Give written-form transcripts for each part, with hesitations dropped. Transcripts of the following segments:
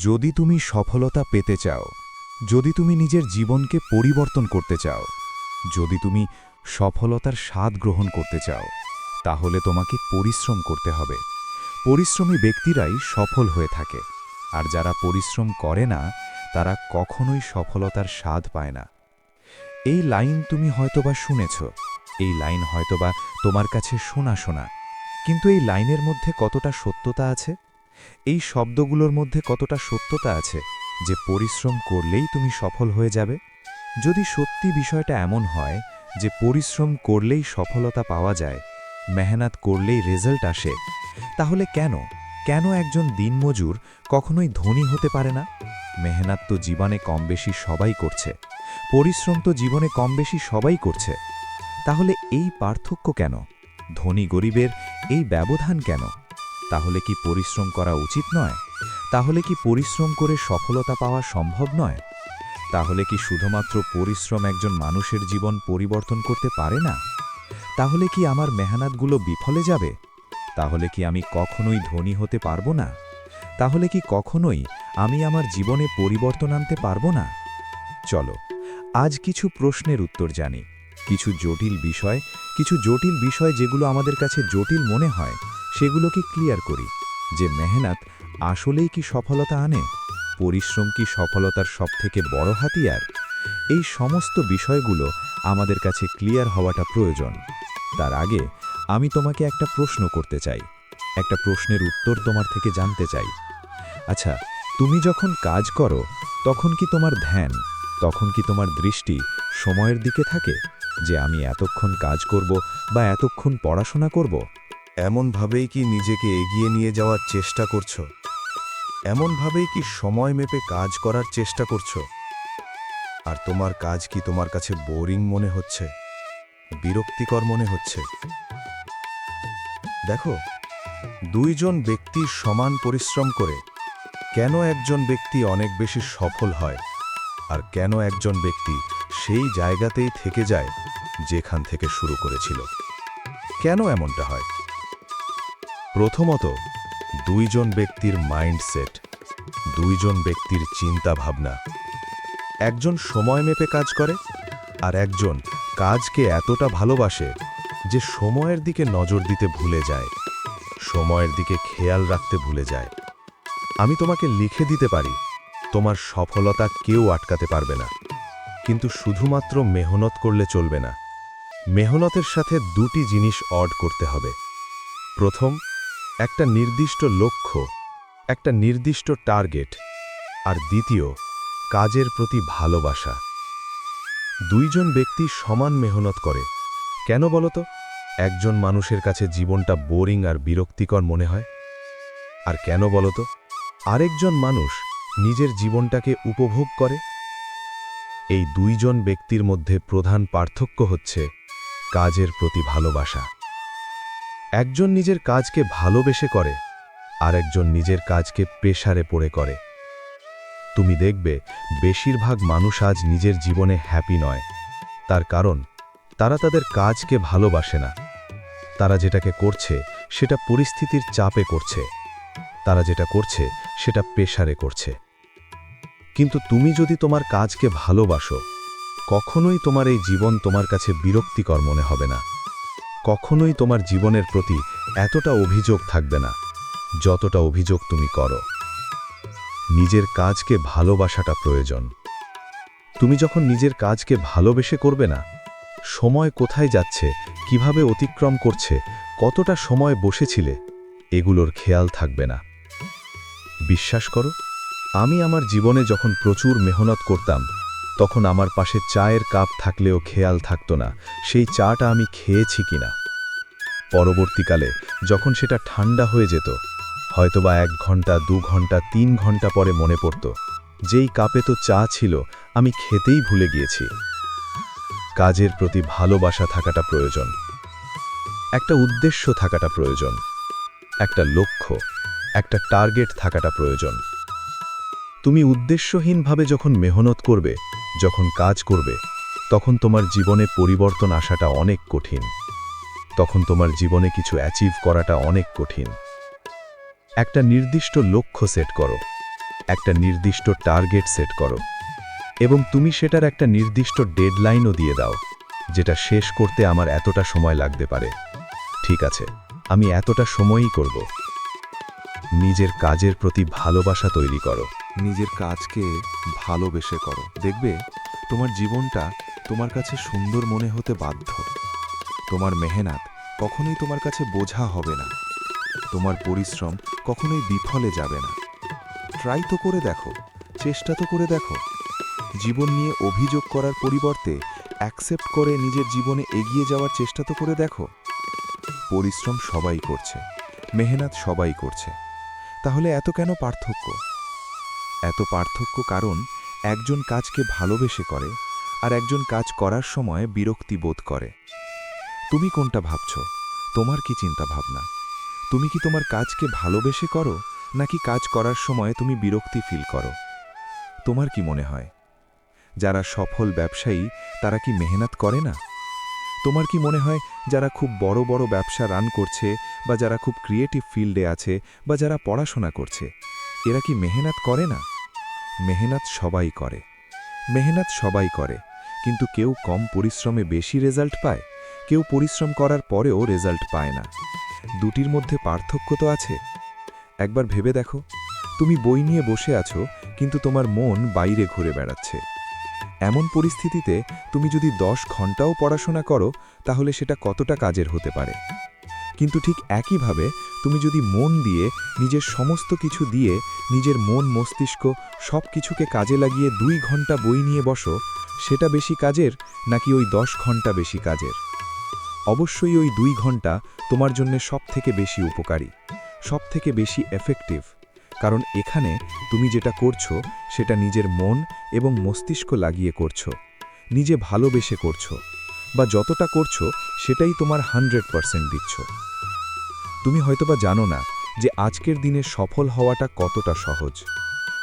যদি তুমি সফলতা পেতে চাও, যদি তুমি নিজের জীবনকে পরিবর্তন করতে চাও, যদি তুমি সফলতার স্বাদ গ্রহণ করতে চাও, তাহলে তোমাকে পরিশ্রম করতে হবে। পরিশ্রমী ব্যক্তিরাই সফল হয়ে থাকে, আর যারা পরিশ্রম করে না তারা কখনোই সফলতার স্বাদ পায় না। এই লাইন তুমি হয়তোবা শুনেছ, এই লাইন হয়তোবা তোমার কাছে শোনা শোনা, কিন্তু এই লাইনের মধ্যে কতটা সত্যতা আছে? এই শব্দগুলোর মধ্যে কতটা সত্যতা আছে যে পরিশ্রম করলেই তুমি সফল হয়ে যাবে? যদি সত্যি বিষয়টা এমন হয় যে পরিশ্রম করলেই সফলতা পাওয়া যায়, মেহনত করলেই রেজাল্ট আসে, তাহলে কেন একজন দিনমজুর কখনোই ধনী হতে পারে না? মেহনত তো জীবনে কম বেশি সবাই করছে, পরিশ্রম তো জীবনে কম বেশি সবাই করছে। তাহলে এই পার্থক্য কেন? ধনী গরিবের এই ব্যবধান কেন? তাহলে কি পরিশ্রম করা উচিত নয়? তাহলে কি পরিশ্রম করে সফলতা পাওয়া সম্ভব নয়? তাহলে কি শুধুমাত্র পরিশ্রম একজন মানুষের জীবন পরিবর্তন করতে পারে না? তাহলে কি আমার মেহনতগুলো বিফলে যাবে? তাহলে কি আমি কখনোই ধনী হতে পারবো না? তাহলে কি কখনোই আমি আমার জীবনে পরিবর্তন আনতে পারবো না? চলো আজ কিছু প্রশ্নের উত্তর জানি, কিছু জটিল বিষয় যেগুলো আমাদের কাছে জটিল মনে হয় সেগুলোকে ক্লিয়ার করি। যে মেহনত আসলেই কি সফলতা আনে? পরিশ্রম কি সফলতার সবথেকে বড় হাতিয়ার? এই সমস্ত বিষয়গুলো আমাদের কাছে ক্লিয়ার হওয়াটা প্রয়োজন। তার আগে আমি তোমাকে একটা প্রশ্ন করতে চাই, একটা প্রশ্নের উত্তর তোমার থেকে জানতে চাই। আচ্ছা, তুমি যখন কাজ করো তখন কি তোমার ধ্যান, তখন কি তোমার দৃষ্টি সময়ের দিকে থাকে যে আমি এতক্ষণ কাজ করব বা এতক্ষণ পড়াশোনা করব? এমনভাবেই কি নিজেকে এগিয়ে নিয়ে যাওয়ার চেষ্টা করছো? এমনভাবেই কি সময় মেপে কাজ করার চেষ্টা করছো? আর তোমার কাজ কি তোমার কাছে বোরিং মনে হচ্ছে, বিরক্তিকর মনে হচ্ছে? দেখো, দুইজন ব্যক্তি সমান পরিশ্রম করে কেন একজন ব্যক্তি অনেক বেশি সফল হয়, আর কেন একজন ব্যক্তি সেই জায়গাতেই থেকে যায় যেখান থেকে শুরু করেছিল? কেন এমনটা হয়? প্রথমত, দুইজন ব্যক্তির মাইন্ডসেট, দুইজন ব্যক্তির চিন্তা ভাবনা। একজন সময় মেপে কাজ করে, আর একজন কাজকে এতটা ভালোবাসে যে সময়ের দিকে নজর দিতে ভুলে যায়, সময়ের দিকে খেয়াল রাখতে ভুলে যায়। আমি তোমাকে লিখে দিতে পারি, তোমার সফলতা কেউ আটকাতে পারবে না, কিন্তু শুধুমাত্র মেহনত করলে চলবে না। মেহনতের সাথে দুটি জিনিস অড করতে হবে। প্রথম, একটা নির্দিষ্ট লক্ষ্য, একটা নির্দিষ্ট টার্গেট, আর দ্বিতীয়, কাজের প্রতি ভালোবাসা। দুইজন ব্যক্তি সমান মেহনত করে কেন বলতো? একজন মানুষের কাছে জীবনটা বোরিং আর বিরক্তিকর মনে হয়, আর কেন বলতো আরেকজন মানুষ নিজের জীবনটাকে উপভোগ করে? এই দুইজন ব্যক্তির মধ্যে প্রধান পার্থক্য হচ্ছে কাজের প্রতি ভালোবাসা। একজন নিজের কাজকে ভালোবেসে করে, আর একজন নিজের কাজকে প্রেসারে পড়ে করে। তুমি দেখবে বেশিরভাগ মানুষ আজ নিজের জীবনে হ্যাপি নয়, তার কারণ তারা তাদের কাজকে ভালোবাসে না। তারা যেটাকে করছে সেটা পরিস্থিতির চাপে করছে, তারা যেটা করছে সেটা প্রেসারে করছে। কিন্তু তুমি যদি তোমার কাজকে ভালোবাসো, কখনোই তোমার এই জীবন তোমার কাছে বিরক্তিকর মনে হবে না। কখনোই তোমার জীবনের প্রতি এতটা অভিযোগ থাকবে না যতটা অভিযোগ তুমি করো। নিজের কাজকে ভালোবাসাটা প্রয়োজন। তুমি যখন নিজের কাজকে ভালোবেসে করবে না, সময় কোথায় যাচ্ছে, কিভাবে অতিক্রম করছে, কতটা সময় বসেছিলে, এগুলোর খেয়াল থাকবে না। বিশ্বাস করো, আমি আমার জীবনে যখন প্রচুর মেহনত করতাম, তখন আমার পাশে চায়ের কাপ থাকলেও খেয়াল থাকতো না সেই চাটা আমি খেয়েছি কিনা। পরবর্তীকালে যখন সেটা ঠান্ডা হয়ে যেত, হয়তোবা 1 ঘন্টা 2 ঘন্টা 3 ঘন্টা পরে মনে পড়ত যেই কাপে তো চা ছিল আমি খেতেই ভুলে গিয়েছি। কাজের প্রতি ভালোবাসা থাকাটা প্রয়োজন, একটা উদ্দেশ্য থাকাটা প্রয়োজন, একটা লক্ষ্য, একটা টার্গেট থাকাটা প্রয়োজন। তুমি উদ্দেশ্যহীনভাবে যখন মেহনত করবে, যখন কাজ করবে, তখন তোমার জীবনে পরিবর্তন আসাটা অনেক কঠিন, তখন তোমার জীবনে কিছু অ্যাচিভ করাটা অনেক কঠিন। একটা নির্দিষ্ট লক্ষ্য সেট করো, একটা নির্দিষ্ট টার্গেট সেট করো এবং তুমি সেটার একটা নির্দিষ্ট ডেডলাইনও দিয়ে দাও, যেটা শেষ করতে আমার এতটা সময় লাগতে পারে। ঠিক আছে, আমি এতটা সময়ই করব। নিজের কাজের প্রতি ভালোবাসা তৈরি করো। নিজের কাজকে ভালোবেসে করো, দেখবে তোমার জীবনটা তোমার কাছে সুন্দর মনে হতে বাধ্য। তোমার মেহনত কখনোই তোমার কাছে বোঝা হবে না, তোমার পরিশ্রম কখনোই বিফলে যাবে না। ট্রাই তো করে দেখো, চেষ্টা তো করে দেখো। জীবন নিয়ে অভিযোগ করার পরিবর্তে অ্যাকসেপ্ট করে নিজের জীবনে এগিয়ে যাওয়ার চেষ্টা তো করে দেখো। পরিশ্রম সবাই করছে, মেহনত সবাই করছে, তাহলে এত কেন পার্থক্য? এত পার্থক্য কারণ একজন কাজকে ভালোবেসে করে আর একজন কাজ করার সময় বিরক্তি বোধ করে। তুমি কোনটা ভাবছ? তোমার কি চিন্তা ভাবনা? তুমি কি তোমার কাজকে ভালোবেসে করো, নাকি কাজ করার সময় তুমি বিরক্তি ফিল করো? তোমার কি মনে হয় যারা সফল ব্যবসায়ী তারা কি মেহনত করে না? তোমার কি মনে হয় যারা খুব বড় বড় ব্যবসা রান করছে, বা যারা খুব ক্রিয়েটিভ ফিল্ডে আছে, বা যারা পড়াশোনা করছে, এরা কি মেহনত করে না? মেহনত সবাই করে, মেহনত সবাই করে, কিন্তু কেউ কম পরিশ্রমে বেশি রেজাল্ট পায়, কেউ পরিশ্রম করার পরেও রেজাল্ট পায় না। দুটির মধ্যে পার্থক্য তো আছে। একবার ভেবে দেখো, তুমি বই নিয়ে বসে আছো কিন্তু তোমার মন বাইরে ঘুরে বেড়াচ্ছে। এমন পরিস্থিতিতে তুমি যদি 10 ঘন্টাও পড়াশোনা করো তাহলে সেটা কতটা কাজের হতে পারে। কিন্তু ঠিক একইভাবে তুমি যদি মন দিয়ে, নিজের সমস্ত কিছু দিয়ে, নিজের মন মস্তিষ্ক সব কিছুকে কাজে লাগিয়ে 2 ঘন্টা বই নিয়ে বসো, সেটা বেশি কাজের নাকি ওই 10 ঘন্টা বেশি কাজের? অবশ্যই ওই 2 ঘন্টা তোমার জন্য সবথেকে বেশি উপকারী, সবথেকে বেশি এফেক্টিভ। কারণ এখানে তুমি যেটা করছো সেটা নিজের মন এবং মস্তিষ্ক লাগিয়ে করছো, নিজে ভালোবেসে করছো, বা যতটা করছো সেটাই তোমার 100% দিচ্ছ। তুমি হয়তোবা জানো না যে আজকের দিনে সফল হওয়াটা কতটা সহজ।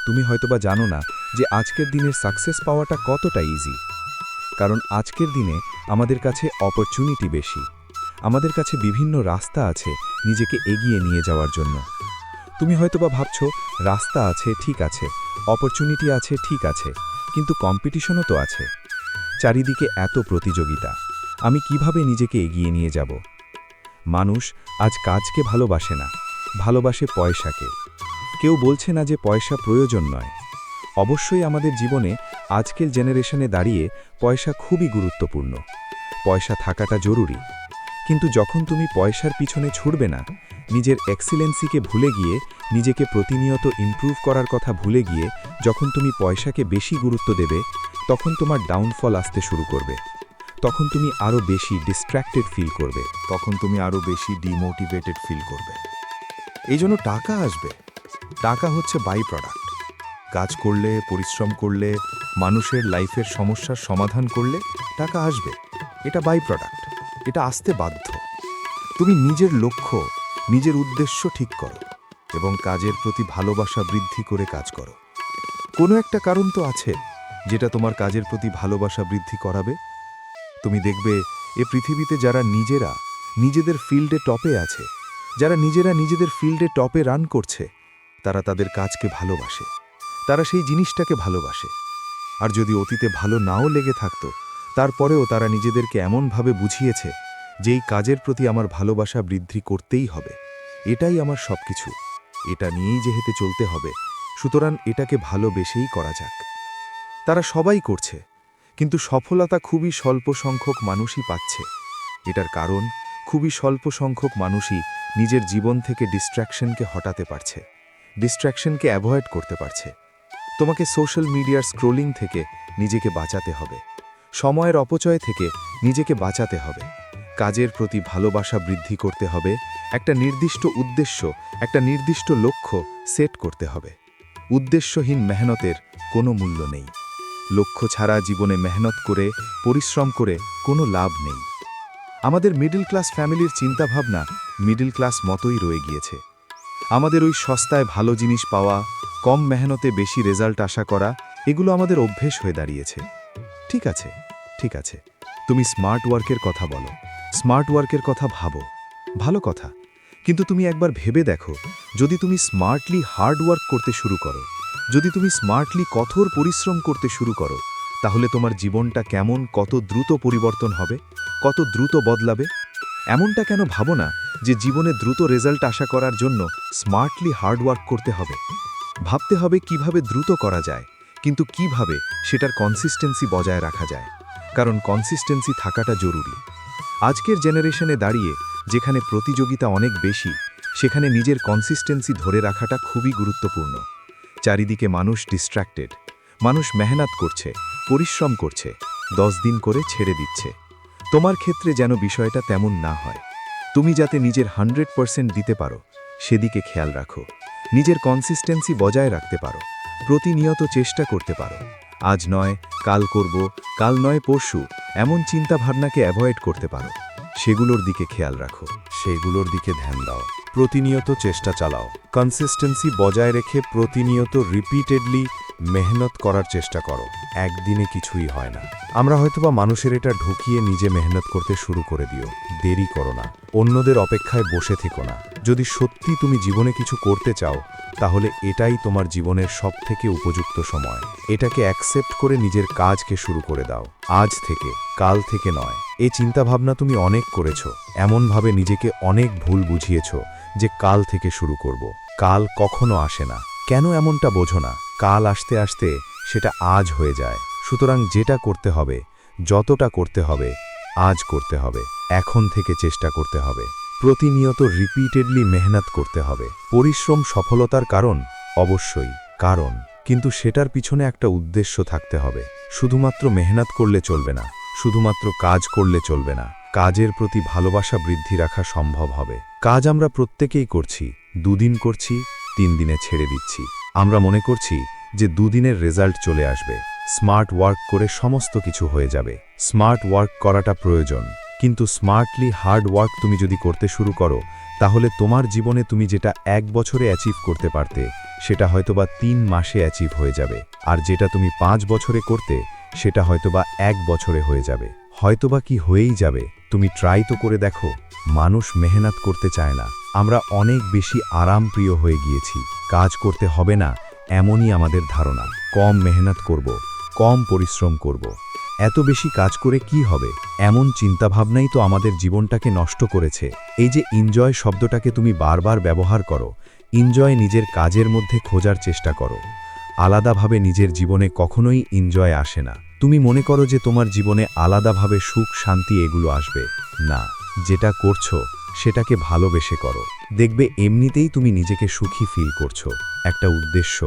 তুমি হয়তোবা জানো না যে আজকের দিনের সাকসেস পাওয়াটা কতটা ইজি। কারণ আজকের দিনে আমাদের কাছে অপরচুনিটি বেশি, আমাদের কাছে বিভিন্ন রাস্তা আছে নিজেকে এগিয়ে নিয়ে যাওয়ার জন্য। তুমি হয়তোবা ভাবছো রাস্তা আছে ঠিক আছে, অপরচুনিটি আছে ঠিক আছে, কিন্তু কম্পিটিশনও তো আছে। চারিদিকে এত প্রতিযোগিতা, আমি কিভাবে নিজেকে এগিয়ে নিয়ে যাব? মানুষ আজ কাজকে ভালোবাসে না, ভালোবাসে পয়সাকে। কেউ বলছে না যে পয়সা প্রয়োজন নয়। অবশ্যই আমাদের জীবনে আজকের জেনারেশনে দাঁড়িয়ে পয়সা খুবই গুরুত্বপূর্ণ, পয়সা থাকাটা জরুরি। কিন্তু যখন তুমি পয়সার পিছনে ছুটবে না, নিজের এক্সিলেন্সিকে ভুলে গিয়ে, নিজেকে প্রতিনিয়ত ইমপ্রুভ করার কথা ভুলে গিয়ে যখন তুমি পয়সাকে বেশি গুরুত্ব দেবে, তখন তোমার ডাউনফল আসতে শুরু করবে। তখন তুমি আরও বেশি ডিস্ট্র্যাক্টেড ফিল করবে, তখন তুমি আরও বেশি ডিমোটিভেটেড ফিল করবে। এই জন্য টাকা আসবে, টাকা হচ্ছে বাই প্রোডাক্ট। কাজ করলে, পরিশ্রম করলে, মানুষের লাইফের সমস্যার সমাধান করলে টাকা আসবে, এটা বাই প্রোডাক্ট, এটা আসতে বাধ্য। তুমি নিজের লক্ষ্য, নিজের উদ্দেশ্য ঠিক করো এবং কাজের প্রতি ভালোবাসা বৃদ্ধি করে কাজ করো। কোনো একটা কারণ তো আছে যেটা তোমার কাজের প্রতি ভালোবাসা বৃদ্ধি করাবে। তুমি দেখবে এ পৃথিবীতে যারা নিজেরা নিজেদের ফিল্ডে টপে আছে, যারা নিজেরা নিজেদের ফিল্ডে টপে রান করছে, তারা তাদের কাজকে ভালোবাসে, তারা সেই জিনিসটাকে ভালোবাসে। আর যদি অতীতে ভালো নাও লেগে থাকতো, তারপরেও তারা নিজেদেরকে এমনভাবে বুঝিয়েছে যে এই কাজের প্রতি আমার ভালোবাসা বৃদ্ধি করতেই হবে, এটাই আমার সব কিছু, এটা নিয়েই যেহেতু চলতে হবে, সুতরাং এটাকে ভালোবেসেই করা যাক। তারা সবাই করছে, কিন্তু সফলতা খুবই স্বল্প সংখ্যক মানুষই পাচ্ছে। এটার কারণ খুবই স্বল্প সংখ্যক মানুষই নিজের জীবন থেকে ডিস্ট্র্যাকশনকে হটাতে পারছে, ডিস্ট্র্যাকশনকে অ্যাভয়েড করতে পারছে। তোমাকে সোশ্যাল মিডিয়ার স্ক্রোলিং থেকে নিজেকে বাঁচাতে হবে, সময়ের অপচয় থেকে নিজেকে বাঁচাতে হবে, কাজের প্রতি ভালোবাসা বৃদ্ধি করতে হবে, একটা নির্দিষ্ট উদ্দেশ্য, একটা নির্দিষ্ট লক্ষ্য সেট করতে হবে। উদ্দেশ্যহীন মেহনতের কোনো মূল্য নেই। লক্ষ্য ছাড়া জীবনে মেহনত করে, পরিশ্রম করে কোনো লাভ নেই। আমাদের মিডল ক্লাস ফ্যামিলির চিন্তাভাবনা মিডল ক্লাস মতোই রয়ে গিয়েছে। আমাদের ওই সস্তায় ভালো জিনিস পাওয়া, কম মেহনতে বেশি রেজাল্ট আশা করা, এগুলো আমাদের অভ্যেস হয়ে দাঁড়িয়েছে। ঠিক আছে, ঠিক আছে, তুমি স্মার্ট ওয়ার্কের কথা বলো, স্মার্ট ওয়ার্কের কথা ভাবো, ভালো কথা। কিন্তু তুমি একবার ভেবে দেখো, যদি তুমি স্মার্টলি হার্ড ওয়ার্ক করতে শুরু করো, যদি তুমি স্মার্টলি কঠোর পরিশ্রম করতে শুরু করো, তাহলে তোমার জীবনটা কত দ্রুত পরিবর্তন হবে, কত দ্রুত বদলাবে। এমনটা কেন ভাবো না যে জীবনে দ্রুত রেজাল্ট আশা করার জন্য স্মার্টলি হার্ডওয়ার্ক করতে হবে? ভাবতে হবে কিভাবে দ্রুত করা যায়, কিন্তু কিভাবে সেটার কনসিস্টেন্সি বজায় রাখা যায়, কারণ কনসিস্টেন্সি থাকাটা জরুরি। আজকের জেনারেশনে দাঁড়িয়ে যেখানে প্রতিযোগিতা অনেক বেশি, সেখানে নিজের কনসিস্টেন্সি ধরে রাখাটা খুবই গুরুত্বপূর্ণ। চারিদিকে মানুষ ডিস্ট্র্যাক্টেড, মানুষ মেহনত করছে, পরিশ্রম করছে, 10 দিন করে ছেড়ে দিচ্ছে। তোমার ক্ষেত্রে যেন বিষয়টা তেমন না হয়। তুমি যাতে নিজের 100% দিতে পারো, সেদিকে খেয়াল রাখো। নিজের কনসিস্টেন্সি বজায় রাখতে পারো, প্রতিনিয়ত চেষ্টা করতে পারো। আজ নয় কাল করব, কাল নয় পরশু, এমন চিন্তাভাবনাকে অ্যাভয়েড করতে পারো। সেগুলোর দিকে খেয়াল রাখো, সেগুলোর দিকে ধ্যান দাও, প্রতিনিয়ত চেষ্টা চালাও। কনসিস্টেন্সি বজায় রেখে প্রতিনিয়ত রিপিটেডলি মেহনত করার চেষ্টা করো। একদিনে কিছুই হয় না। আমরা হয়তোবা মানুষের এটা ঢুকিয়ে নিজে মেহনত করতে শুরু করে দিও। দেরি করো না, অন্যদের অপেক্ষায় বসে থেকো না। যদি সত্যি তুমি জীবনে কিছু করতে চাও, তাহলে এটাই তোমার জীবনের সবথেকে উপযুক্ত সময়। এটাকে অ্যাকসেপ্ট করে নিজের কাজকে শুরু করে দাও। আজ থেকে, কাল থেকে নয়। এই চিন্তাভাবনা তুমি অনেক করেছো, এমনভাবে নিজেকে অনেক ভুল বুঝিয়েছ যে কাল থেকে শুরু করব। কাল কখনো আসে না। কেন এমনটা বোঝো না? কাল আসতে আসতে সেটা আজ হয়ে যায়। সুতরাং যেটা করতে হবে, যতটা করতে হবে, আজ করতে হবে। এখন থেকে চেষ্টা করতে হবে। প্রতিনিয়ত রিপিটেডলি মেহনত করতে হবে। পরিশ্রম সফলতার কারণ, অবশ্যই কারণ, কিন্তু সেটার পিছনে একটা উদ্দেশ্য থাকতে হবে। শুধুমাত্র মেহনত করলে চলবে না, শুধুমাত্র কাজ করলে চলবে না। কাজের প্রতি ভালোবাসা বৃদ্ধি রাখা সম্ভব হবে। কাজ আমরা প্রত্যেকেই করছি, 2 দিন করছি, 3 দিনে ছেড়ে দিচ্ছি। আমরা মনে করছি যে 2 দিনের রেজাল্ট চলে আসবে, স্মার্ট ওয়ার্ক করে সমস্ত কিছু হয়ে যাবে। স্মার্ট ওয়ার্ক করাটা প্রয়োজন, কিন্তু স্মার্টলি হার্ড ওয়ার্ক তুমি যদি করতে শুরু করো, তাহলে তোমার জীবনে তুমি যেটা 1 বছরে অ্যাচিভ করতে পারতে, সেটা হয়তোবা 3 মাসে অ্যাচিভ হয়ে যাবে। আর যেটা তুমি 5 বছরে করতে, সেটা হয়তোবা 1 বছরে হয়ে যাবে। হয়তোবা কি হয়েই যাবে। তুমি ট্রাই তো করে দেখো। মানুষ মেহনত করতে চায় না। আমরা অনেক বেশি আরামপ্রিয় হয়ে গিয়েছি। কাজ করতে হবে না, এমনই আমাদের ধারণা। কম মেহনত করব, কম পরিশ্রম করব, এত বেশি কাজ করে কি হবে, এমন চিন্তাভাবনাই তো আমাদের জীবনটাকে নষ্ট করেছে। এই যে এনজয় শব্দটাকে তুমি বারবার ব্যবহার করো, এনজয় নিজের কাজের মধ্যে খোঁজার চেষ্টা করো। আলাদাভাবে নিজের জীবনে কখনোই এনজয় আসে না। তুমি মনে করো যে তোমার জীবনে আলাদাভাবে সুখ শান্তি এগুলো আসবে না। যেটা করছো সেটাকে ভালোবেসে করো, দেখবে এমনিতেই তুমি নিজেকে সুখী ফিল করছো। একটা উদ্দেশ্য,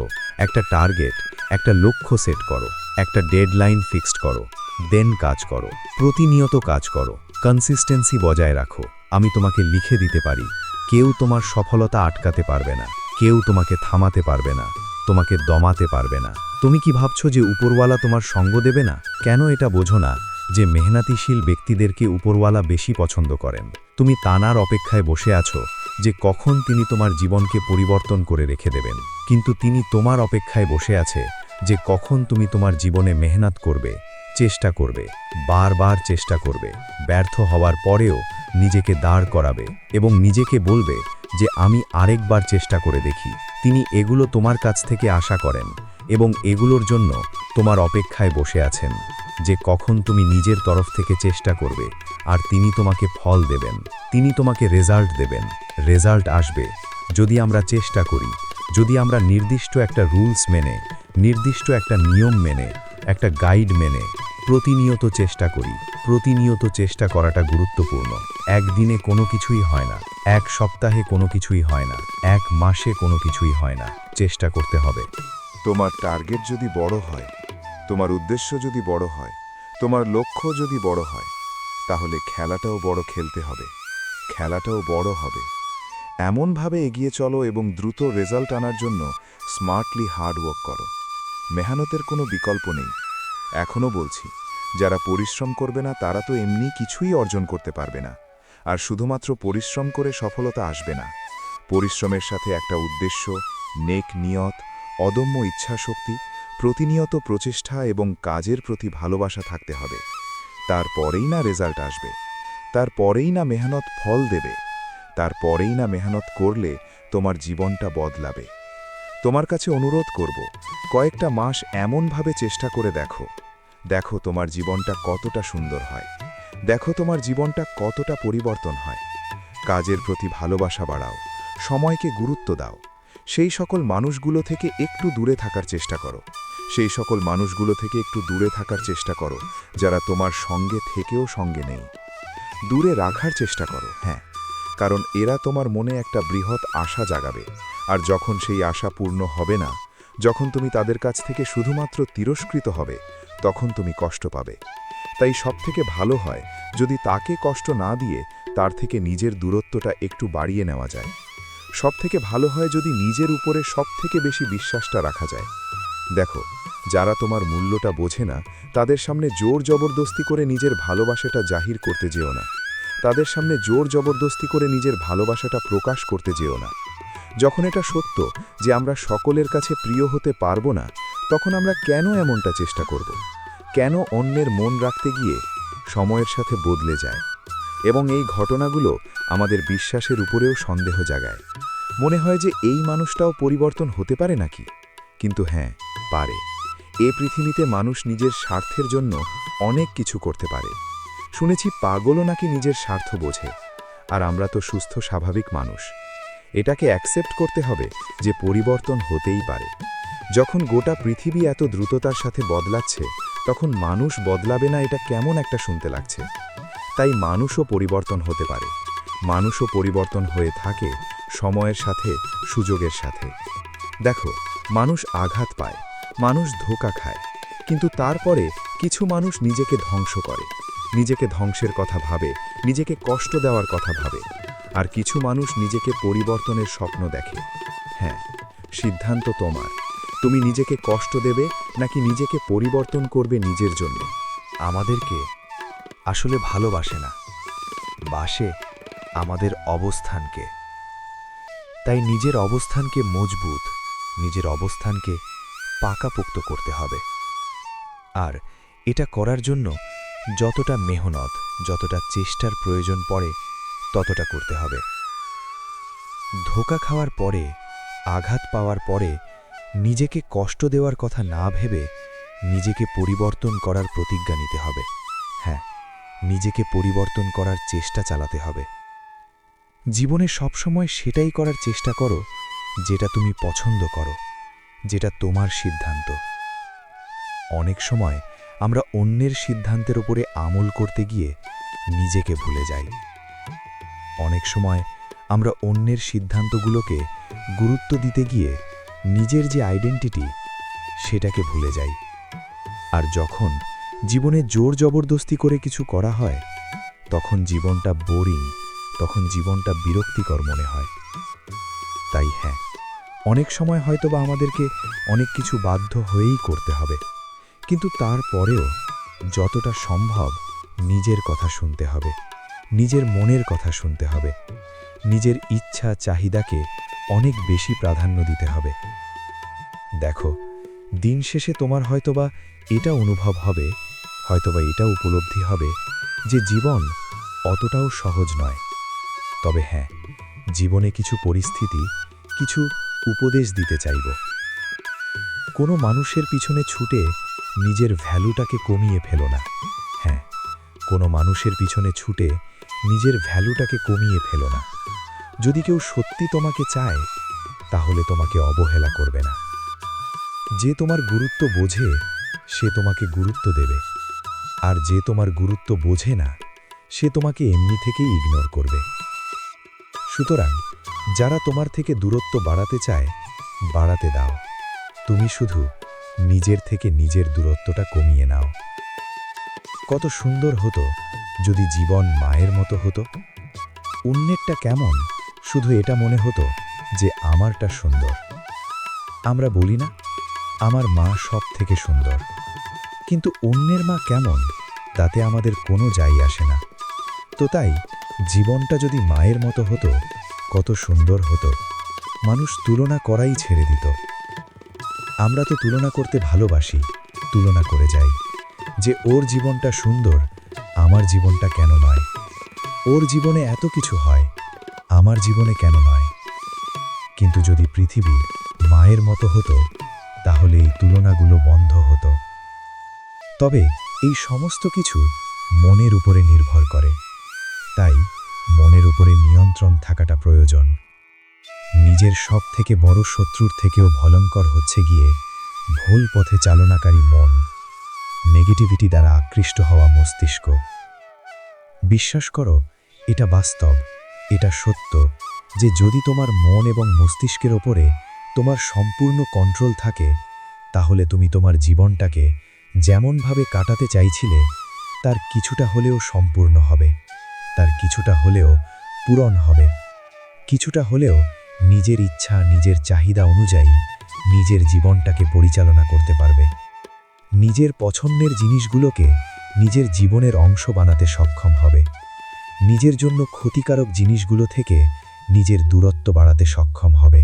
একটা টার্গেট, একটা লক্ষ্য সেট করো, একটা ডেডলাইন ফিক্সড করো, দেন কাজ করো, প্রতিনিয়ত কাজ করো, কনসিস্টেন্সি বজায় রাখো। আমি তোমাকে লিখে দিতে পারি, কেউ তোমার সফলতা আটকাতে পারবে না, কেউ তোমাকে থামাতে পারবে না, তোমাকে দমাতে পারবে না। তুমি কি ভাবছো যে উপরওয়ালা তোমার সঙ্গ দেবে না? কেন এটা বোঝো না যে মেহনতিশীল ব্যক্তিদেরকে উপরওয়ালা বেশি পছন্দ করেন? তুমি তানার অপেক্ষায় বসে আছো যে কখন তিনি তোমার জীবনকে পরিবর্তন করে রেখে দেবেন, কিন্তু তিনি তোমার অপেক্ষায় বসে আছে যে কখন তুমি তোমার জীবনে মেহনত করবে, চেষ্টা করবে, বারবার চেষ্টা করবে, ব্যর্থ হওয়ার পরেও নিজেকে দাঁড় করাবে এবং নিজেকে বলবে যে আমি আরেকবার চেষ্টা করে দেখি। তিনি এগুলো তোমার কাছ থেকে আশা করেন এবং এগুলোর জন্য তোমার অপেক্ষায় বসে আছেন যে কখন তুমি নিজের তরফ থেকে চেষ্টা করবে আর তিনি তোমাকে ফল দেবেন, তিনি তোমাকে রেজাল্ট দেবেন। রেজাল্ট আসবে যদি আমরা চেষ্টা করি, যদি আমরা নির্দিষ্ট একটা রুলস মেনে, নির্দিষ্ট একটা নিয়ম মেনে, একটা গাইড মেনে প্রতিনিয়ত চেষ্টা করি। প্রতিনিয়ত চেষ্টা করাটা গুরুত্বপূর্ণ। একদিনে কোনো কিছুই হয় না, এক সপ্তাহে কোনো কিছুই হয় না, 1 মাসে কোনো কিছুই হয় না। চেষ্টা করতে হবে। তোমার টার্গেট যদি বড় হয়, তোমার উদ্দেশ্য যদি বড় হয়, তোমার লক্ষ্য যদি বড় হয়, তাহলে খেলাটাও বড় খেলতে হবে, খেলাটাও বড় হবে। এমনভাবে এগিয়ে চলো এবং দ্রুত রেজাল্ট আনার জন্য স্মার্টলি হার্ডওয়ার্ক করো। মেহনতের কোনো বিকল্প নেই। এখনও বলছি, যারা পরিশ্রম করবে না তারা তো এমনি কিছুই অর্জন করতে পারবে না। আর শুধুমাত্র পরিশ্রম করে সফলতা আসবে না। পরিশ্রমের সাথে একটা উদ্দেশ্য, নেক নিয়ত, অদম্য ইচ্ছাশক্তি, প্রতিনিয়ত প্রচেষ্টা এবং কাজের প্রতি ভালোবাসা থাকতে হবে। তারপরেই না রেজাল্ট আসবে, তারপরেই না মেহনত ফল দেবে, তারপরেই না মেহনত করলে তোমার জীবনটা বদলাবে। তোমার কাছে অনুরোধ করব, কয়েকটা মাস এমনভাবে চেষ্টা করে দেখো। দেখো তোমার জীবনটা কতটা সুন্দর হয়। দেখো তোমার জীবনটা কতটা পরিবর্তন হয়। কাজের প্রতি ভালোবাসা বাড়াও, সময়কে গুরুত্ব দাও। সেই সকল মানুষগুলো থেকে একটু দূরে থাকার চেষ্টা করো। সেই সকল মানুষগুলো থেকে একটু দূরে থাকার চেষ্টা করো যারা তোমার সঙ্গে থেকেও সঙ্গে নেই। দূরে রাখার চেষ্টা করো, হ্যাঁ, কারণ এরা তোমার মনে একটা বৃহৎ আশা জাগাবে। আর যখন সেই আশা পূর্ণ হবে না, যখন তুমি তাদের কাছ থেকে শুধুমাত্র তিরস্কৃত হবে, তখন তুমি কষ্ট পাবে। তাই সবথেকে ভালো হয় যদি তাকে কষ্ট না দিয়ে তার থেকে নিজের দূরত্বটা একটু বাড়িয়ে নেওয়া যায়। সবথেকে ভালো হয় যদি নিজের উপরে সবথেকে বেশি বিশ্বাসটা রাখা যায়। দেখো, যারা তোমার মূল্যটা বোঝে না, তাদের সামনে জোর জবরদস্তি করে নিজের ভালোবাসাটা জাহির করতে যেও না। তাদের সামনে জোর জবরদস্তি করে নিজের ভালোবাসাটা প্রকাশ করতে যেও না। যখন এটা সত্য যে আমরা সকলের কাছে প্রিয় হতে পারবো না, তখন আমরা কেন এমনটা চেষ্টা করব? কেন অন্যের মন রাখতে গিয়ে সময়ের সাথে বদলে যায়? এবং এই ঘটনাগুলো আমাদের বিশ্বাসের উপরেও সন্দেহ জাগায়। মনে হয় যে এই মানুষটাও পরিবর্তন হতে পারে নাকি? কিন্তু হ্যাঁ, পারে। এ পৃথিবীতে মানুষ নিজের স্বার্থের জন্য অনেক কিছু করতে পারে। শুনেছি পাগলও নাকি নিজের স্বার্থ বোঝে। আর আমরা তো সুস্থ স্বাভাবিক মানুষ। এটাকে অ্যাকসেপ্ট করতে হবে যে পরিবর্তন হতেই পারে। যখন গোটা পৃথিবী এত দ্রুততার সাথে বদলাচ্ছে, তখন মানুষ বদলাবে না, এটা কেমন একটা শুনতে লাগছে। তাই মানুষও পরিবর্তন হতে পারে। মানুষও পরিবর্তন হয়ে থাকে সময়ের সাথে, সুযোগের সাথে। দেখো, মানুষ আঘাত পায়, মানুষ ধোঁকা খায়, কিন্তু তারপরে কিছু মানুষ নিজেকে ধ্বংস করে, নিজেকে ধ্বংসের কথা ভাবে, নিজেকে কষ্ট দেওয়ার কথা ভাবে। আর কিছু মানুষ নিজেকে পরিবর্তনের স্বপ্ন দেখে। হ্যাঁ, সিদ্ধান্ত তোমার। তুমি নিজেকে কষ্ট দেবে নাকি নিজেকে পরিবর্তন করবে নিজের জন্য। আমাদেরকে আসলে ভালোবাসে না, বাসে আমাদের অবস্থানকে। তাই নিজের অবস্থানকে মজবুত, নিজের অবস্থানকে পাকাপোক্ত করতে হবে। আর এটা করার জন্য যতটা মেহনত, যতটা চেষ্টার প্রয়োজন পড়ে, ততটা করতে হবে। ধোঁকা খাওয়ার পরে, আঘাত পাওয়ার পরে নিজেকে কষ্ট দেওয়ার কথা না ভেবে নিজেকে পরিবর্তন করার প্রতিজ্ঞা নিতে হবে। হ্যাঁ, নিজেকে পরিবর্তন করার চেষ্টা চালাতে হবে। জীবনে সবসময় সেটাই করার চেষ্টা করো যেটা তুমি পছন্দ করো, যেটা তোমার সিদ্ধান্ত। অনেক সময় আমরা অন্যের সিদ্ধান্তের উপরে আমল করতে গিয়ে নিজেকে ভুলে যাই। অনেক সময় আমরা অন্যের সিদ্ধান্তগুলোকে গুরুত্ব দিতে গিয়ে নিজের যে আইডেন্টিটি, সেটাকে ভুলে যাই। আর যখন জীবনে জোর জবরদস্তি করে কিছু করা হয়, তখন জীবনটা বোরিং, তখন জীবনটা বিরক্তিকর মনে হয়। তাই হ্যাঁ, অনেক সময় হয়তোবা আমাদেরকে অনেক কিছু বাধ্য হয়েই করতে হবে, কিন্তু তারপরেও যতটা সম্ভব নিজের কথা শুনতে হবে, নিজের মনের কথা শুনতে হবে, নিজের ইচ্ছা চাহিদাকে অনেক বেশি প্রাধান্য দিতে হবে। দেখো, দিন শেষে তোমার হয়তোবা এটা অনুভব হবে, হয়তোবা এটা উপলব্ধি হবে যে জীবন অতটাও সহজ নয়। তবে হ্যাঁ, জীবনে কিছু পরিস্থিতি, কিছু উপদেশ দিতে চাইব। কোনো মানুষের পিছনে ছুটে নিজের ভ্যালুটাকে কমিয়ে ফেলো না। হ্যাঁ, কোনো মানুষের পিছনে ছুটে নিজের ভ্যালুটাকে কমিয়ে ফেলো না। যদি কেউ সত্যি তোমাকে চায়, তাহলে তোমাকে অবহেলা করবে না। যে তোমার গুরুত্ব বোঝে, সে তোমাকে গুরুত্ব দেবে। আর যে তোমার গুরুত্ব বোঝে না, সে তোমাকে এমনি থেকেই ইগনোর করবে। সুতরাং যারা তোমার থেকে দূরত্ব বাড়াতে চায়, বাড়াতে দাও। তুমি শুধু নিজের থেকে নিজের দূরত্বটা কমিয়ে নাও। কত সুন্দর হতো যদি জীবন মায়ের মতো হতো। অন্যেরটা কেমন, শুধু এটা মনে হতো যে আমারটা সুন্দর। আমরা বলি না, আমার মা সব থেকে সুন্দর, কিন্তু অন্যের মা কেমন তাতে আমাদের কোনো যাই আসে না। তো তাই জীবনটা যদি মায়ের মতো হতো, কত সুন্দর হতো। মানুষ তুলনা করাই ছেড়ে দিত। আমরা তো তুলনা করতে ভালোবাসি, তুলনা করে যাই যে ওর জীবনটা সুন্দর, আমার জীবনটা কেন নয়? ওর জীবনে এত কিছু হয়, আমার জীবনে কেন নয়? কিন্তু যদি পৃথিবী মায়ের মায়ের মতো হতো তাহলে এই তুলনাগুলো বন্ধ হতো। তবে এই সমস্ত কিছু মনের উপরে নির্ভর করে, তাই মনের উপরে নিয়ন্ত্রণ থাকাটা প্রয়োজন। নিজের সব থেকে বড় শত্রুর থেকেও ভয়ঙ্কর হচ্ছে গিয়ে ভুল পথে চালনাকারী মন, নেগেটিভিটি দ্বারা আকৃষ্ট হওয়া মস্তিষ্ক। বিশ্বাস করো, এটা বাস্তব, এটা সত্য যে যদি তোমার মন এবং মস্তিষ্কের ওপরে তোমার সম্পূর্ণ কন্ট্রোল থাকে, তাহলে তুমি তোমার জীবনটাকে যেমনভাবে কাটাতে চাইছিলে তার কিছুটা হলেও সম্পূর্ণ হবে, তার কিছুটা হলেও পূরণ হবে, কিছুটা হলেও নিজের ইচ্ছা, নিজের চাহিদা অনুযায়ী নিজের জীবনটাকে পরিচালনা করতে পারবে। নিজের পছন্দের জিনিসগুলোকে নিজের জীবনের অংশ বানাতে সক্ষম হবে, নিজের জন্য ক্ষতিকারক জিনিসগুলো থেকে নিজের দূরত্ব বাড়াতে সক্ষম হবে।